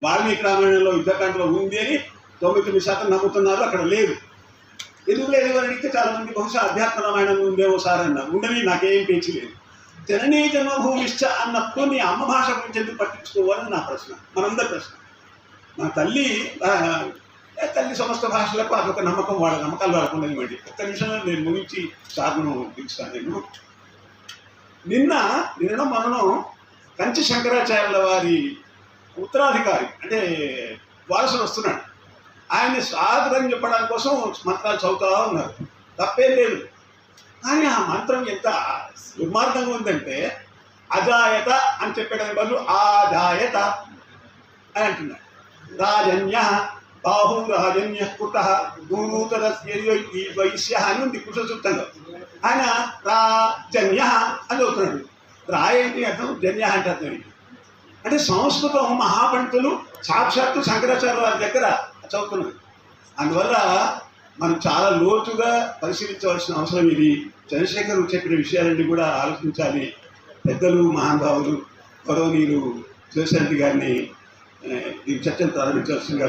వాల్మీకి రామాయణంలో యుద్ధకాండలో ఉంది అని 99% నమ్ముతున్నారు, అక్కడ లేదు. ఎందుకు లేదు అని అడిగితే చాలామంది బహుశా అధ్యాత్మ రామాయణంలో ఉందేమో సార్ అన్నారు. ఉండని, నాకేం పేచి లేదు. జననీ జన్మభూమిశ్చ అన్నప్పుడు నీ అమ్మ భాష గురించి ఎందుకు పట్టించుకోవాలని నా ప్రశ్న, మనందరి ప్రశ్న. మన తల్లి సమస్త భాషలకు అదొక నమ్మకం, వాళ్ళ నమ్మకాలు వాళ్ళకున్నది. ఒక్క నిమిషంలో నేను ముగించి సార్ను పిలుస్తాను. నిన్న మనం కంచి శంకరాచార్యుల వారి ఉత్తరాధికారి అంటే వారసుడు వస్తున్నాడు. ఆయన్ని స్వాగతం చెప్పడానికి కోసం మంత్రాలు చదువుతూ ఉన్నారు, తప్పేం లేదు. కానీ ఆ మంత్రం ఎంత దుర్మార్గంగా ఉందంటే అజాయత అని చెప్పడానికి బదులు ఆజాయత అని అంటున్నాడు. రాజన్య బాహు రాజన్య కుట గురుతర వైశ్య అని ఉంది కుశసూక్తంలో. ఆయన రాజన్య అని చదువుతున్నాడు. రాయేంటి అర్థం, జన్య అంటే అర్థం ఏంటి అంటే సంస్కృతం మహాపండితులు సాక్షాత్తు శంకరాచార్య వారి దగ్గర చదువుతున్నారు. అందువల్ల మనం చాలా లోతుగా పరిశీలించవలసిన అవసరం ఇది. చంద్రశేఖర్ చెప్పిన విషయాలన్నీ కూడా ఆలోచించాలి. పెద్దలు, మహానుభావులు, గౌరవనీయులు శివశరెడ్డి గారిని ఈ చర్చను ప్రారంభించవలసిందిగా